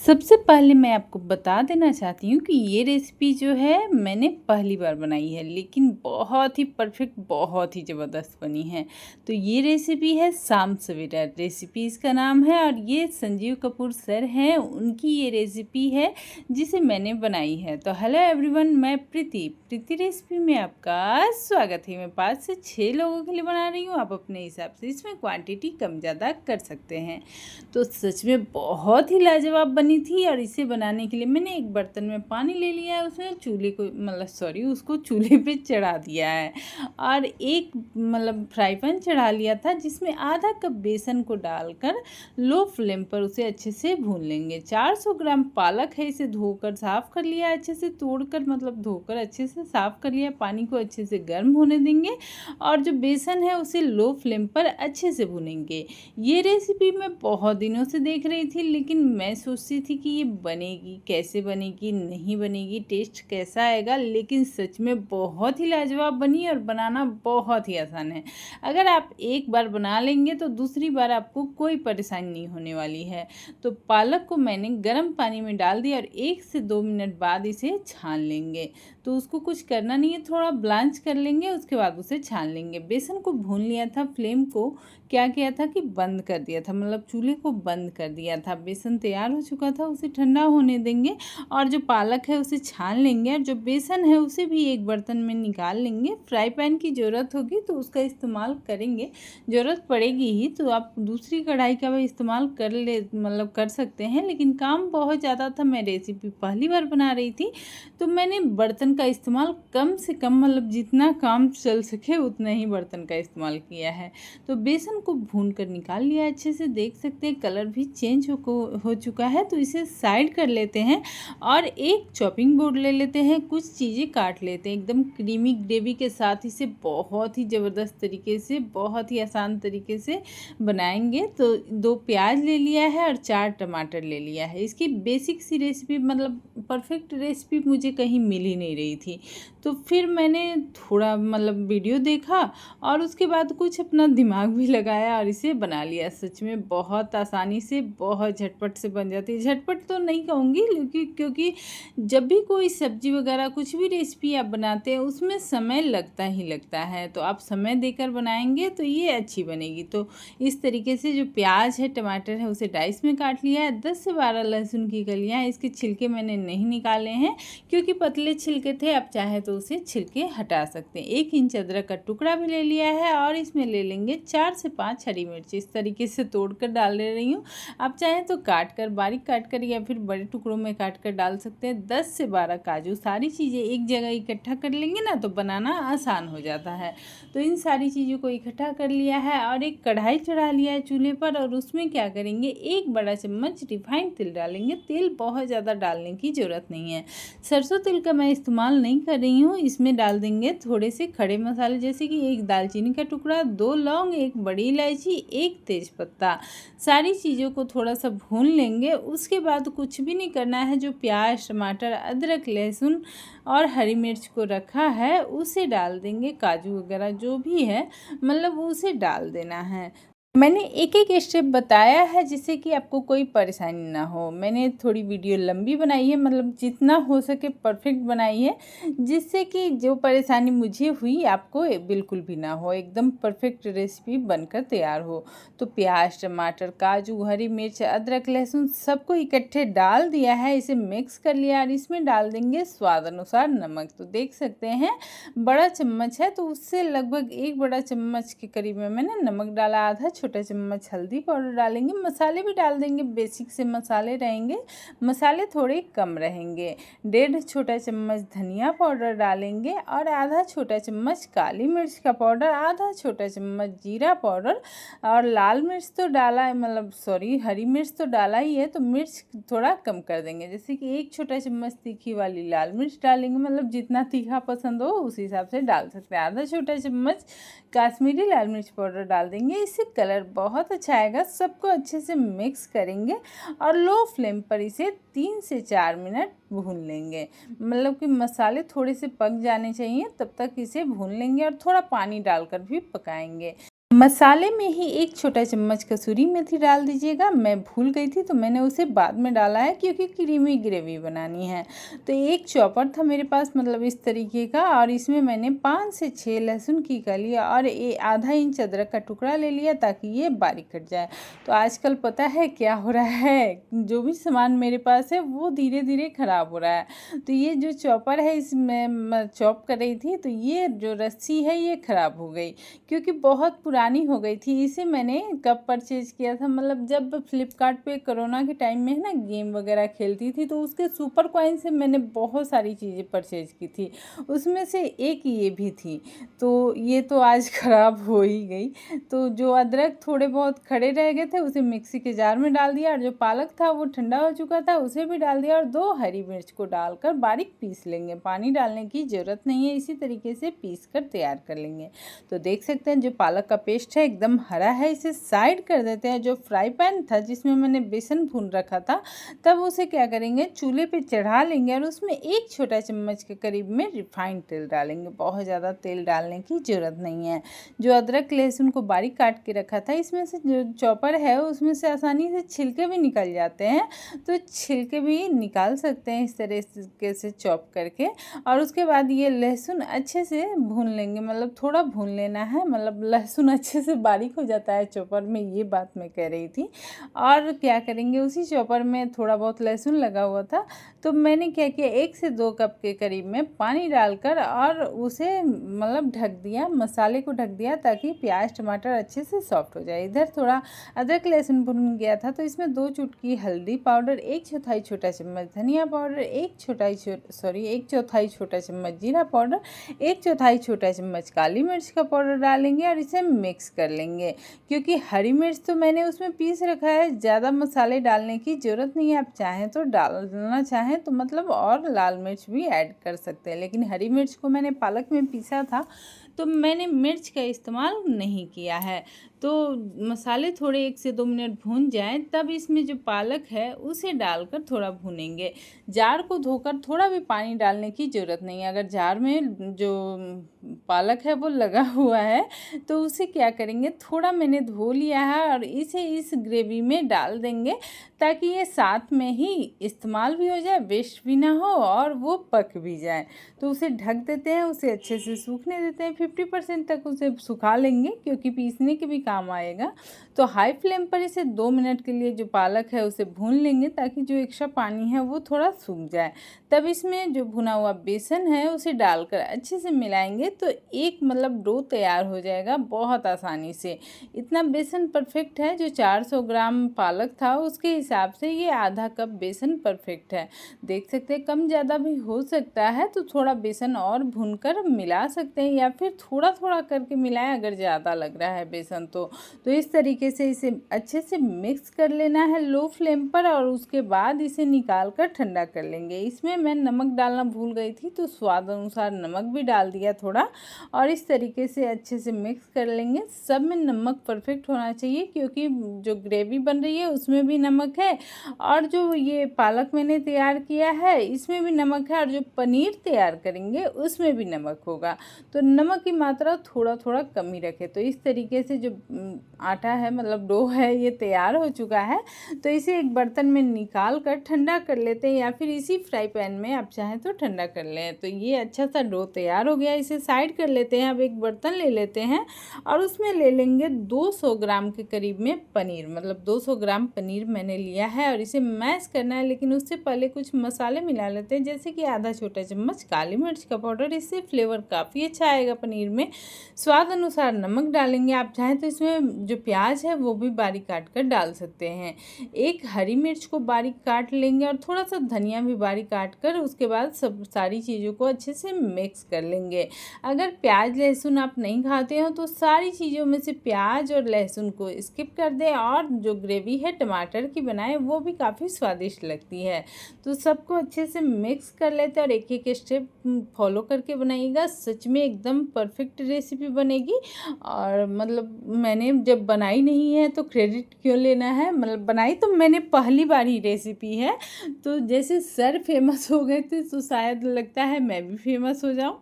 सबसे पहले मैं आपको बता देना चाहती हूँ कि ये रेसिपी जो है मैंने पहली बार बनाई है, लेकिन बहुत ही परफेक्ट, बहुत ही ज़बरदस्त बनी है। तो ये रेसिपी है शाम सवेरा रेसिपी इसका नाम है, और ये संजीव कपूर सर हैं, उनकी ये रेसिपी है जिसे मैंने बनाई है। तो हेलो एवरीवन, मैं प्रीति रेसिपी में आपका स्वागत है। मैं 5 से 6 लोगों के लिए बना रही हूँ, आप अपने हिसाब से इसमें क्वांटिटी कम ज़्यादा कर सकते हैं। तो सच में बहुत ही लाजवाब बनी थी, और इसे बनाने के लिए मैंने एक बर्तन में पानी ले लिया है, उसमें चूल्हे को उसको चूल्हे पे चढ़ा दिया है, और एक फ्राई पैन चढ़ा लिया था जिसमें आधा कप बेसन को डालकर लो फ्लेम पर उसे अच्छे से भून लेंगे। 400 ग्राम पालक है, इसे धोकर साफ़ कर लिया, अच्छे से तोड़कर धोकर अच्छे से साफ़ कर लिया। पानी को अच्छे से गर्म होने देंगे, और जो बेसन है उसे लो फ्लेम पर अच्छे से भूनेंगे। ये रेसिपी मैं बहुत दिनों से देख रही थी, लेकिन मैं सोचती थी कि ये बनेगी कैसे, बनेगी नहीं बनेगी, टेस्ट कैसा आएगा, लेकिन सच में बहुत ही लाजवाब बनी, और बनाना बहुत ही आसान है। अगर आप एक बार बना लेंगे तो दूसरी बार आपको कोई परेशानी नहीं होने वाली है। तो पालक को मैंने गर्म पानी में डाल दिया, और 1 से 2 मिनट बाद इसे छान लेंगे। तो उसको कुछ करना नहीं है, थोड़ा ब्लांच कर लेंगे, उसके बाद उसे छान लेंगे। बेसन को भून लिया था, फ्लेम को क्या किया था कि बंद कर दिया था, चूल्हे को बंद कर दिया था। बेसन तैयार हो चुका था, उसे ठंडा होने देंगे, और जो पालक है उसे छान लेंगे, और जो बेसन है उसे भी एक बर्तन में निकाल लेंगे। फ्राई पैन की ज़रूरत होगी तो उसका इस्तेमाल करेंगे, ज़रूरत पड़ेगी ही तो आप दूसरी कढ़ाई का भी इस्तेमाल कर सकते हैं, लेकिन काम बहुत ज़्यादा था, मैं रेसिपी पहली बार बना रही थी, तो मैंने बर्तन का इस्तेमाल कम से कम जितना काम चल सके उतना ही बर्तन का इस्तेमाल किया है। तो बेसन को भून कर निकाल लिया अच्छे से, देख सकते हैं कलर भी चेंज हो चुका है। तो इसे साइड कर लेते हैं, और एक चॉपिंग बोर्ड ले लेते हैं, कुछ चीज़ें काट लेते हैं। एकदम क्रीमी ग्रेवी के साथ इसे बहुत ही ज़बरदस्त तरीके से, बहुत ही आसान तरीके से बनाएंगे। तो 2 प्याज ले लिया है, और 4 टमाटर ले लिया है। इसकी बेसिक सी रेसिपी परफेक्ट रेसिपी मुझे कहीं मिल ही नहीं रही थी, तो फिर मैंने थोड़ा वीडियो देखा, और उसके बाद कुछ अपना दिमाग भी लगाया और इसे बना लिया। सच में बहुत आसानी से, बहुत झटपट से बन जाती है। झटपट तो नहीं कहूँगी, क्योंकि जब भी कोई सब्जी वगैरह कुछ भी रेसिपी आप बनाते हैं उसमें समय लगता ही लगता है, तो आप समय देकर बनाएंगे तो ये अच्छी बनेगी। तो इस तरीके से जो प्याज है, टमाटर है, उसे डाइस में काट लिया है। 10 से 12 लहसुन की कलियाँ, इसके छिलके मैंने नहीं निकाले हैं क्योंकि पतले छिलके थे, आप चाहे तो उसे छिलके हटा सकते हैं। 1 इंच अदरक का टुकड़ा भी ले लिया है, और इसमें ले लेंगे 4 से 5 हरी मिर्च, इस तरीके से तोड़कर डाल दे रही हूँ। आप चाहें तो बारीक काट कर या फिर बड़े टुकड़ों में काट कर डाल सकते हैं। 10 से 12 काजू, सारी चीज़ें एक जगह इकट्ठा कर लेंगे ना तो बनाना आसान हो जाता है। तो इन सारी चीज़ों को इकट्ठा कर लिया है, और एक कढ़ाई चढ़ा लिया है चूल्हे पर, और उसमें क्या करेंगे, 1 बड़ा चम्मच रिफाइंड तेल डालेंगे। तेल बहुत ज़्यादा डालने की ज़रूरत नहीं है, सरसों तेल का मैं इस्तेमाल नहीं कर रही हूँ। इसमें डाल देंगे थोड़े से खड़े मसाले, जैसे कि 1 दालचीनी का टुकड़ा, 2 लौंग, 1 बड़ी इलायची, 1 तेज़पत्ता। सारी चीज़ों को थोड़ा सा भून लेंगे। उसके बाद कुछ भी नहीं करना है, जो प्याज, टमाटर, अदरक, लहसुन और हरी मिर्च को रखा है उसे डाल देंगे। काजू वगैरह जो भी है उसे डाल देना है। मैंने एक-एक स्टेप बताया है जिससे कि आपको कोई परेशानी ना हो। मैंने थोड़ी वीडियो लंबी बनाई है, जितना हो सके परफेक्ट बनाई है, जिससे कि जो परेशानी मुझे हुई आपको बिल्कुल भी ना हो, एकदम परफेक्ट रेसिपी बनकर तैयार हो। तो प्याज, टमाटर, काजू, हरी मिर्च, अदरक, लहसुन सबको इकट्ठे डाल दिया है, इसे मिक्स कर लिया, और इसमें डाल देंगे स्वाद अनुसार नमक। तो देख सकते हैं बड़ा चम्मच है, तो उससे लगभग 1 बड़ा चम्मच के करीब में मैंने नमक डाला, आधा छोटा चम्मच हल्दी पाउडर डालेंगे। मसाले भी डाल देंगे, बेसिक से मसाले रहेंगे, मसाले थोड़े कम रहेंगे। 1.5 छोटा चम्मच धनिया पाउडर डालेंगे, और आधा छोटा चम्मच काली मिर्च का पाउडर, आधा छोटा चम्मच जीरा पाउडर, और लाल मिर्च तो डाला हरी मिर्च तो डाला ही है, तो मिर्च थोड़ा कम कर देंगे, जैसे कि 1 छोटा चम्मच तीखी वाली लाल मिर्च डालेंगे, जितना तीखा पसंद हो उस हिसाब से डाल सकते हैं। आधा छोटा चम्मच काश्मीरी लाल मिर्च पाउडर डाल देंगे, इससे कलर बहुत अच्छा आएगा। सबको अच्छे से मिक्स करेंगे, और लो फ्लेम पर इसे 3 से 4 मिनट भून लेंगे। कि मसाले थोड़े से पक जाने चाहिए, तब तक इसे भून लेंगे, और थोड़ा पानी डालकर भी पकाएंगे। मसाले में ही 1 छोटा चम्मच कसूरी मेथी डाल दीजिएगा। मैं भूल गई थी तो मैंने उसे बाद में डाला है क्योंकि क्रीमी ग्रेवी बनानी है। तो एक चॉपर था मेरे पास मतलब इस तरीके का, और इसमें मैंने 5 से 6 लहसुन की कली और आधा इंच अदरक का टुकड़ा ले लिया ताकि ये बारीक कट जाए। तो आजकल पता है क्या हो रहा है, जो भी सामान मेरे पास है वो धीरे धीरे ख़राब हो रहा है। तो ये जो चॉपर है इसमें मैं चॉप कर रही थी तो ये जो रस्सी है ये ख़राब हो गई क्योंकि बहुत पुरानी हो गई थी। इसे मैंने कब परचेज़ किया था, मतलब जब फ्लिपकार्ट पे कोरोना के टाइम में है ना गेम वगैरह खेलती थी तो उसके सुपर कॉइन से मैंने बहुत सारी चीज़ें परचेज़ की थी, उसमें से एक ये भी थी। तो ये तो आज ख़राब हो ही गई। तो जो अदरक थोड़े बहुत खड़े रह गए थे उसे मिक्सी के जार में डाल दिया, और जो पालक था वो ठंडा हो चुका था उसे भी डाल दिया, और 2 हरी मिर्च को डालकर बारीक पीस लेंगे। पानी डालने की ज़रूरत नहीं है, इसी तरीके से पीस कर तैयार कर लेंगे। तो देख सकते हैं जो पालक का पेस्ट है एकदम हरा है, इसे साइड कर देते हैं। जो फ्राई पैन था जिसमें मैंने बेसन भून रखा था तब उसे क्या करेंगे चूल्हे पे चढ़ा लेंगे, और उसमें 1 छोटा चम्मच के करीब में रिफाइंड तेल डालेंगे। बहुत ज़्यादा तेल डालने की ज़रूरत नहीं है। जो अदरक लहसुन को बारीक काट के रखा था इसमें से जो चॉपर है उसमें से आसानी से छिलके भी निकल जाते हैं, तो छिलके भी निकाल सकते हैं इस तरीके से चॉप करके। और उसके बाद ये लहसुन अच्छे से भून लेंगे, मतलब थोड़ा भून लेना है, मतलब लहसुन अच्छे से बारीक हो जाता है चॉपर में, ये बात मैं कह रही थी। और क्या करेंगे उसी चॉपर में थोड़ा बहुत लहसुन लगा हुआ था तो मैंने क्या किया 1 से 2 कप के करीब में पानी डालकर और उसे मतलब ढक दिया, मसाले को ढक दिया ताकि प्याज टमाटर अच्छे से सॉफ्ट हो जाए। इधर थोड़ा अदरक लहसुन भुन गया था तो इसमें 2 चुटकी हल्दी पाउडर, 1/4 छोटा चम्मच धनिया पाउडर, 1 चौथाई छोटा चम्मच जीरा पाउडर, 1/4 छोटा चम्मच काली मिर्च का पाउडर डालेंगे और इसे मिक्स कर लेंगे। क्योंकि हरी मिर्च तो मैंने उसमें पीस रखा है, ज़्यादा मसाले डालने की ज़रूरत नहीं है। आप चाहें तो डालना चाहें तो मतलब और लाल मिर्च भी ऐड कर सकते हैं, लेकिन हरी मिर्च को मैंने पालक में पीसा था तो मैंने मिर्च का इस्तेमाल नहीं किया है। तो मसाले थोड़े 1 से 2 मिनट भून जाएं तब इसमें जो पालक है उसे डालकर थोड़ा भूनेंगे। जार को धोकर थोड़ा भी पानी डालने की ज़रूरत नहीं है। अगर जार में जो पालक है वो लगा हुआ है तो उसे क्या करेंगे थोड़ा मैंने धो लिया है और इसे इस ग्रेवी में डाल देंगे ताकि ये साथ में ही इस्तेमाल भी हो जाए, वेस्ट भी ना हो और वो पक भी जाए। तो उसे ढक देते हैं, उसे अच्छे से सूखने देते हैं, 50% तक उसे सुखा लेंगे क्योंकि पीसने के भी काम आएगा। तो हाई फ्लेम पर इसे 2 मिनट के लिए जो पालक है उसे भून लेंगे ताकि जो एक्स्ट्रा पानी है वो थोड़ा सूख जाए। तब इसमें जो भुना हुआ बेसन है उसे डालकर अच्छे से मिलाएंगे तो एक मतलब डो तैयार हो जाएगा बहुत आसानी से। इतना बेसन परफेक्ट है, जो 400 ग्राम पालक था उसके हिसाब से ये आधा कप बेसन परफेक्ट है। देख सकते हैं कम ज़्यादा भी हो सकता है तो थोड़ा बेसन और भूनकर मिला सकते हैं या फिर थोड़ा थोड़ा करके मिलाएं अगर ज़्यादा लग रहा है बेसन तो इस तरीके से इसे अच्छे से मिक्स कर लेना है लो फ्लेम पर, और उसके बाद इसे निकाल कर ठंडा कर लेंगे। इसमें मैं नमक डालना भूल गई थी तो स्वाद अनुसार नमक भी डाल दिया थोड़ा, और इस तरीके से अच्छे से मिक्स कर लेंगे। सब में नमक परफेक्ट होना चाहिए क्योंकि जो ग्रेवी बन रही है उसमें भी नमक है और जो ये पालक मैंने तैयार किया है इसमें भी नमक है, और जो पनीर तैयार करेंगे उसमें भी नमक होगा। तो नमक की मात्रा थोड़ा थोड़ा कम ही रखें। तो इस तरीके से जो आटा है मतलब डो है ये तैयार हो चुका है। तो इसे एक बर्तन में निकाल कर ठंडा कर लेते हैं या फिर इसी फ्राई पैन में आप चाहें तो ठंडा कर लें। तो ये अच्छा सा डो तैयार हो गया, इसे साइड कर लेते हैं। अब एक बर्तन ले लेते हैं और उसमें ले लेंगे 200 ग्राम के करीब में पनीर, मतलब 200 ग्राम पनीर मैंने लिया है और इसे मैश करना है। लेकिन उससे पहले कुछ मसाले मिला लेते हैं, जैसे कि आधा छोटा चम्मच काली मिर्च का पाउडर, इससे फ्लेवर काफ़ी अच्छा आएगा पनीर में। स्वाद अनुसार नमक डालेंगे, आप चाहें तो इसमें जो प्याज है वो भी बारीक काट कर डाल सकते हैं। एक हरी मिर्च को बारीक काट लेंगे और थोड़ा सा धनिया भी बारीक काट कर उसके बाद सब सारी चीज़ों को अच्छे से मिक्स कर लेंगे। अगर प्याज लहसुन आप नहीं खाते हो तो सारी चीज़ों में से प्याज और लहसुन को स्किप कर दें, और जो ग्रेवी है टमाटर की बनाएं वो भी काफ़ी स्वादिष्ट लगती है। तो सबको अच्छे से मिक्स कर लेते हैं और एक एक स्टेप फॉलो करके बनाइएगा, सच में एकदम परफेक्ट रेसिपी बनेगी। और मतलब मैंने जब बनाई नहीं है तो क्रेडिट क्यों लेना है, मतलब बनाई तो मैंने पहली बार ही रेसिपी है। तो जैसे सर फेमस हो गए थे तो शायद लगता है मैं भी फेमस हो जाऊं।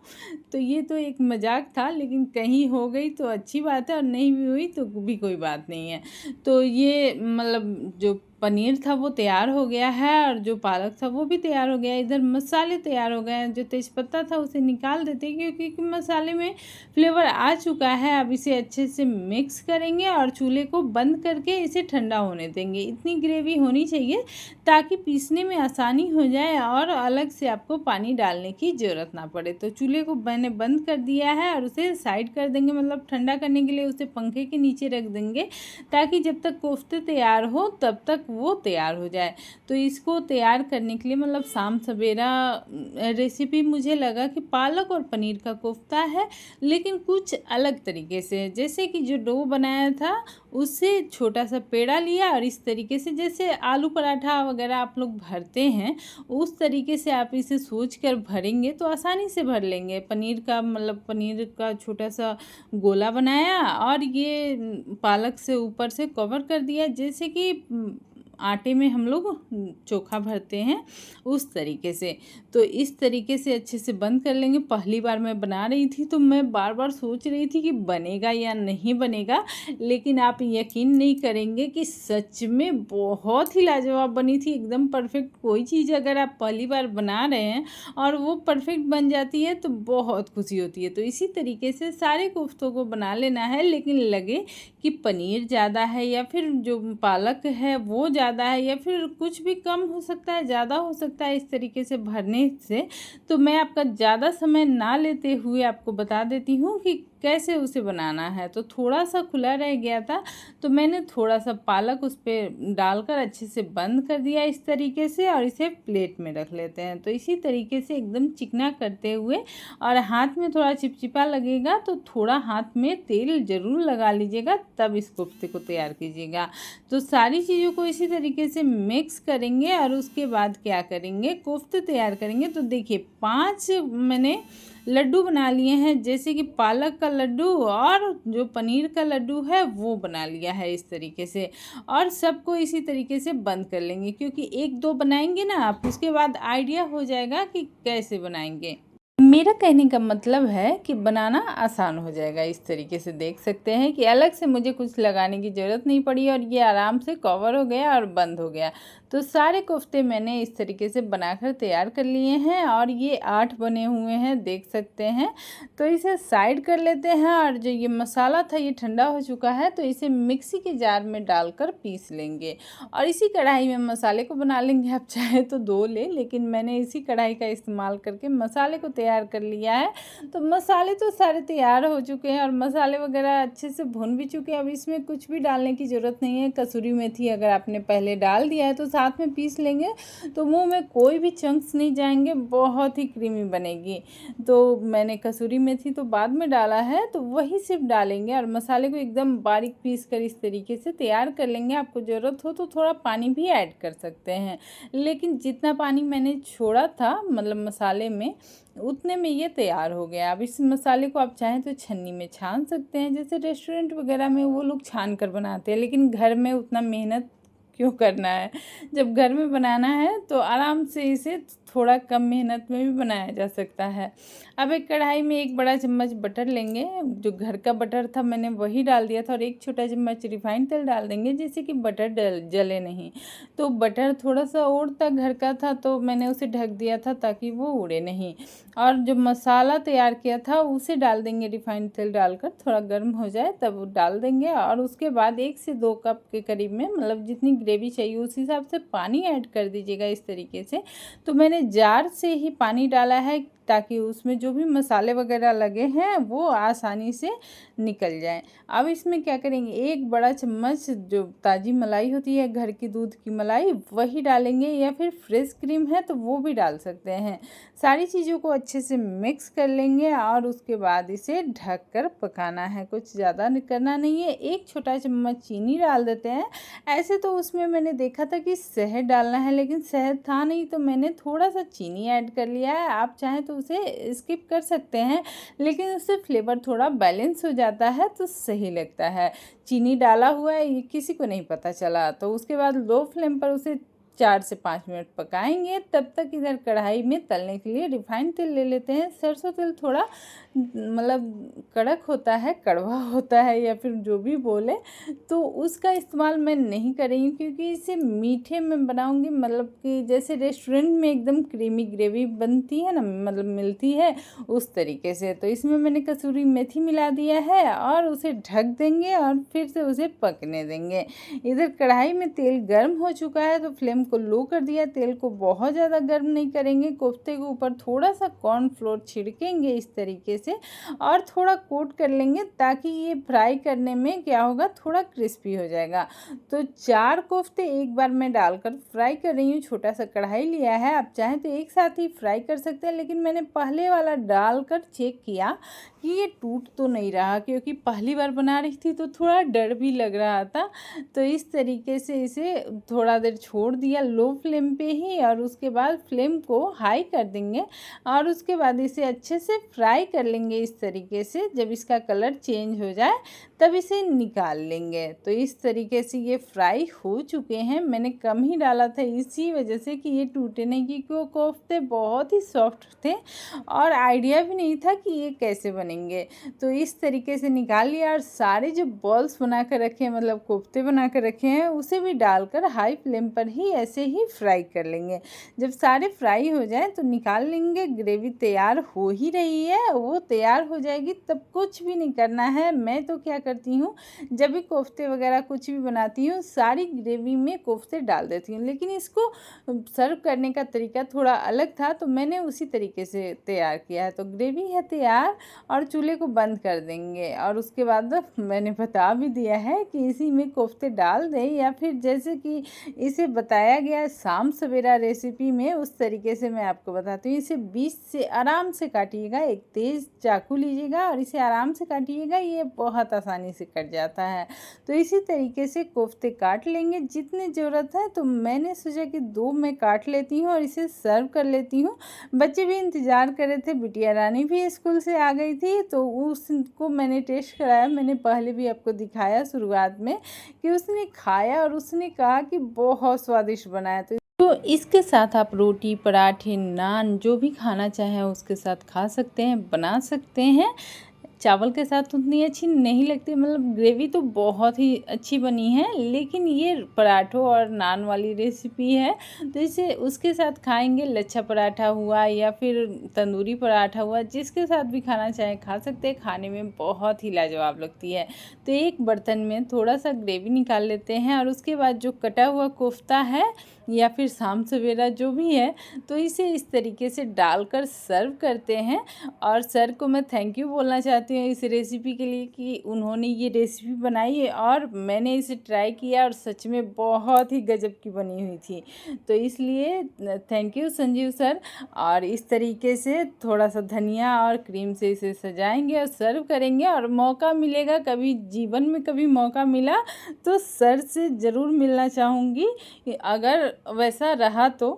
तो ये तो एक मजाक था, लेकिन कहीं हो गई तो अच्छी बात है और नहीं भी हुई तो भी कोई बात नहीं है। तो ये मतलब जो पनीर था वो तैयार हो गया है और जो पालक था वो भी तैयार हो गया है। इधर मसाले तैयार हो गए हैं। जो तेज़पत्ता था उसे निकाल देते हैं क्योंकि मसाले में फ्लेवर आ चुका है। अब इसे अच्छे से मिक्स करेंगे और चूल्हे को बंद करके इसे ठंडा होने देंगे। इतनी ग्रेवी होनी चाहिए ताकि पीसने में आसानी हो जाए और अलग से आपको पानी डालने की ज़रूरत ना पड़े। तो चूल्हे को मैंने बंद कर दिया है और उसे साइड कर देंगे, मतलब ठंडा करने के लिए उसे पंखे के नीचे रख देंगे ताकि जब तक कोफ्ते तैयार हो तब तक वो तैयार हो जाए। तो इसको तैयार करने के लिए मतलब शाम सवेरा रेसिपी मुझे लगा कि पालक और पनीर का कोफ्ता है, लेकिन कुछ अलग तरीके से। जैसे कि जो डो बनाया था उससे छोटा सा पेड़ा लिया और इस तरीके से जैसे आलू पराठा वगैरह आप लोग भरते हैं उस तरीके से आप इसे सोच कर भरेंगे तो आसानी से भर लेंगे। पनीर का मतलब पनीर का छोटा सा गोला बनाया और ये पालक से ऊपर से कवर कर दिया, जैसे कि आटे में हम लोग चोखा भरते हैं उस तरीके से। तो इस तरीके से अच्छे से बंद कर लेंगे। पहली बार मैं बना रही थी तो मैं बार बार सोच रही थी कि बनेगा या नहीं बनेगा, लेकिन आप यकीन नहीं करेंगे कि सच में बहुत ही लाजवाब बनी थी, एकदम परफेक्ट। कोई चीज़ अगर आप पहली बार बना रहे हैं और वो परफेक्ट बन जाती है तो बहुत खुशी होती है। तो इसी तरीके से सारे कोफ्तों को बना लेना है, लेकिन लगे कि पनीर ज़्यादा है या फिर जो पालक है वो ज़्यादा है या फिर कुछ भी कम हो सकता है, ज़्यादा हो सकता है, इस तरीके से भरने से तो मैं आपका ज़्यादा समय ना लेते हुए आपको बता देती हूँ कि कैसे उसे बनाना है। तो थोड़ा सा खुला रह गया था तो मैंने थोड़ा सा पालक उस पर डालकर अच्छे से बंद कर दिया इस तरीके से और इसे प्लेट में रख लेते हैं। तो इसी तरीके से एकदम चिकना करते हुए, और हाथ में थोड़ा चिपचिपा लगेगा तो थोड़ा हाथ में तेल ज़रूर लगा लीजिएगा, तब इस कोफ्ते को तैयार कीजिएगा। तो सारी चीज़ों को इसी तरीके से मिक्स करेंगे और उसके बाद क्या करेंगे, कोफ्ते तैयार करेंगे। तो देखिए 5 मैंने लड्डू बना लिए हैं, जैसे कि पालक का लड्डू और जो पनीर का लड्डू है वो बना लिया है इस तरीके से। और सबको इसी तरीके से बंद कर लेंगे क्योंकि 1-2 बनाएंगे ना आप, उसके बाद आइडिया हो जाएगा कि कैसे बनाएंगे। मेरा कहने का मतलब है कि बनाना आसान हो जाएगा। इस तरीके से देख सकते हैं कि अलग से मुझे कुछ लगाने की ज़रूरत नहीं पड़ी और ये आराम से कवर हो गया और बंद हो गया। तो सारे कोफ्ते मैंने इस तरीके से बनाकर तैयार कर लिए हैं और ये 8 बने हुए हैं, देख सकते हैं। तो इसे साइड कर लेते हैं और जो ये मसाला था ये ठंडा हो चुका है तो इसे मिक्सी के जार में डालकर पीस लेंगे और इसी कढ़ाई में मसाले को बना लेंगे। आप चाहे तो 2 लें, लेकिन मैंने इसी कढ़ाई का इस्तेमाल करके मसाले को तैयार कर लिया है। तो मसाले तो सारे तैयार हो चुके हैं और मसाले वगैरह अच्छे से भुन भी चुके हैं। अब इसमें कुछ भी डालने की ज़रूरत नहीं है। कसूरी मेथी अगर आपने पहले डाल दिया है तो साथ में पीस लेंगे तो मुंह में कोई भी चंक्स नहीं जाएंगे, बहुत ही क्रीमी बनेगी। तो मैंने कसूरी मेथी तो बाद में डाला है तो वही सिर्फ डालेंगे और मसाले को एकदम बारीक पीस कर इस तरीके से तैयार कर लेंगे। आपको ज़रूरत हो तो थोड़ा पानी भी ऐड कर सकते हैं, लेकिन जितना पानी मैंने छोड़ा था मतलब मसाले में उतने में ये तैयार हो गया। अब इस मसाले को आप चाहें तो छन्नी में छान सकते हैं, जैसे रेस्टोरेंट वगैरह में वो लोग छान कर बनाते हैं, लेकिन घर में उतना मेहनत क्यों करना है। जब घर में बनाना है तो आराम से इसे थोड़ा कम मेहनत में भी बनाया जा सकता है। अब एक कढ़ाई में 1 बड़ा चम्मच बटर लेंगे, जो घर का बटर था मैंने वही डाल दिया था, और 1 छोटा चम्मच रिफाइंड तेल डाल देंगे जिससे कि बटर जले नहीं। तो बटर थोड़ा सा उड़ता घर का था तो मैंने उसे ढक दिया था ताकि वो उड़े नहीं। और जो मसाला तैयार किया था उसे डाल देंगे, रिफाइंड तेल डालकर थोड़ा गर्म हो जाए तब डाल देंगे। और उसके बाद 1 से 2 कप के करीब में, मतलब जितनी ग्रेवी चाहिए उस हिसाब से पानी ऐड कर दीजिएगा इस तरीके से। तो मैंने जार से ही पानी डाला है ताकि उसमें जो भी मसाले वगैरह लगे हैं वो आसानी से निकल जाएं। अब इसमें क्या करेंगे, 1 बड़ा चम्मच जो ताज़ी मलाई होती है, घर की दूध की मलाई, वही डालेंगे, या फिर फ्रेश क्रीम है तो वो भी डाल सकते हैं। सारी चीज़ों को अच्छे से मिक्स कर लेंगे और उसके बाद इसे ढक कर पकाना है। कुछ ज़्यादा करना नहीं है। 1 छोटा चम्मच चीनी डाल देते हैं। ऐसे तो उस उसमें मैंने देखा था कि शहद डालना है, लेकिन शहद था नहीं, तो मैंने थोड़ा-सा चीनी ऐड कर लिया है। आप चाहें तो उसे स्किप कर सकते हैं, लेकिन उससे फ्लेवर थोड़ा बैलेंस हो जाता है तो सही लगता है। चीनी डाला हुआ है ये किसी को नहीं पता चला। तो उसके बाद लो फ्लेम पर उसे 4 से 5 मिनट पकाएंगे। तब तक इधर कढ़ाई में तलने के लिए रिफाइंड तेल ले लेते हैं। सरसों तेल थोड़ा मतलब कड़क होता है, कड़वा होता है या फिर जो भी बोले, तो उसका इस्तेमाल मैं नहीं कर रही हूँ, क्योंकि इसे मीठे में बनाऊँगी, मतलब कि जैसे रेस्टोरेंट में एकदम क्रीमी ग्रेवी बनती है ना, मतलब मिलती है उस तरीके से। तो इसमें मैंने कसूरी मेथी मिला दिया है और उसे ढक देंगे और फिर से उसे पकने देंगे। इधर कढ़ाई में तेल गर्म हो चुका है तो फ्लेम को लो कर दिया। तेल को बहुत ज़्यादा गर्म नहीं करेंगे। कोफ्ते के ऊपर थोड़ा सा कॉर्नफ्लोर छिड़केंगे इस तरीके से और थोड़ा कोट कर लेंगे, ताकि ये फ्राई करने में क्या होगा, थोड़ा क्रिस्पी हो जाएगा। तो 4 कोफ्ते एक बार मैं डालकर फ्राई कर रही हूँ। छोटा सा कढ़ाई लिया है, आप चाहें तो एक साथ ही फ्राई कर सकते हैं, लेकिन मैंने पहले वाला डालकर चेक किया कि ये टूट तो नहीं रहा, क्योंकि पहली बार बना रही थी तो थोड़ा डर भी लग रहा था। तो इस तरीके से इसे थोड़ा देर छोड़ दिया लो फ्लेम पे ही, और उसके बाद फ्लेम को हाई कर देंगे और उसके बाद इसे अच्छे से फ्राई कर लेंगे इस तरीके से। जब इसका कलर चेंज हो जाए तब इसे निकाल लेंगे। तो इस तरीके से ये फ्राई हो चुके हैं। मैंने कम ही डाला था इसी वजह से कि ये टूटे नहीं, क्योंकि वो कोफ्ते बहुत ही सॉफ्ट थे और आइडिया भी नहीं था कि ये कैसे बनेंगे। तो इस तरीके से निकाल लिया और सारे जो बॉल्स बना कर रखे हैं, मतलब कोफ्ते बना कर रखे हैं, उसे भी डालकर हाई फ्लेम पर ही ऐसे ही फ्राई कर लेंगे। जब सारे फ्राई हो जाए तो निकाल लेंगे। ग्रेवी तैयार हो ही रही है, वो तैयार हो जाएगी तब कुछ भी नहीं करना है। मैं तो क्या करती हूँ, जब भी कोफ्ते वगैरह कुछ भी बनाती हूँ, सारी ग्रेवी में कोफ्ते डाल देती हूँ, लेकिन इसको सर्व करने का तरीका थोड़ा अलग था, तो मैंने उसी तरीके से तैयार किया है। तो ग्रेवी है तैयार और चूल्हे को बंद कर देंगे। और उसके बाद मैंने बता भी दिया है कि इसी में कोफ्ते डाल दें, या फिर जैसे कि इसे बताया गया शाम सवेरा रेसिपी में, उस तरीके से मैं आपको बताती हूँ। इसे बीच से आराम से काटिएगा, एक तेज़ चाकू लीजिएगा और इसे आराम से काटिएगा, ये बहुत आसानी से कट जाता है। तो इसी तरीके से कोफ्ते काट लेंगे जितनी ज़रूरत है। तो मैंने सोचा कि 2 मैं काट लेती हूँ और इसे सर्व कर लेती हूँ। बच्चे भी इंतज़ार कर रहे थे, बिटिया रानी भी स्कूल से आ गई थी, तो उसको मैंने टेस्ट कराया। मैंने पहले भी आपको दिखाया शुरुआत में कि उसने खाया और उसने कहा कि बहुत स्वादिष्ट बना है। तो इसके साथ आप रोटी, पराठे, नान जो भी खाना चाहें उसके साथ खा सकते हैं, बना सकते हैं। चावल के साथ उतनी अच्छी नहीं लगती, मतलब ग्रेवी तो बहुत ही अच्छी बनी है, लेकिन ये पराठों और नान वाली रेसिपी है, तो इसे उसके साथ खाएंगे। लच्छा पराठा हुआ या फिर तंदूरी पराठा हुआ, जिसके साथ भी खाना चाहे खा सकते हैं। खाने में बहुत ही लाजवाब लगती है। तो एक बर्तन में थोड़ा सा ग्रेवी निकाल लेते हैं और उसके बाद जो कटा हुआ कोफ्ता है या फिर शाम सवेरा जो भी है, तो इसे इस तरीके से डालकर सर्व करते हैं। और सर को मैं थैंक यू बोलना चाहती हूँ इस रेसिपी के लिए कि उन्होंने ये रेसिपी बनाई है और मैंने इसे ट्राई किया और सच में बहुत ही गजब की बनी हुई थी। तो इसलिए थैंक यू संजीव सर। और इस तरीके से थोड़ा सा धनिया और क्रीम से इसे सजाएंगे और सर्व करेंगे। और मौका मिलेगा, कभी जीवन में कभी मौका मिला तो सर से ज़रूर मिलना चाहूँगी, अगर वैसा रहा तो।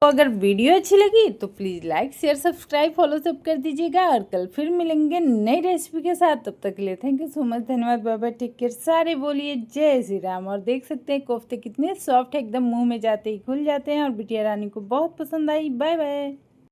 अगर वीडियो अच्छी लगी तो please like, share, subscribe, follow सब कर दीजिएगा। और कल फिर मिलेंगे नई रेसिपी के साथ। तब तक के लिए थैंक यू सो मच, धन्यवाद, बाय बाय, टेक केयर। सारे बोलिए जय श्री राम। और देख सकते हैं कोफ्ते कितने सॉफ्ट है, एकदम मुंह में जाते ही खुल जाते हैं और बिटिया रानी को बहुत पसंद आई। Bye bye.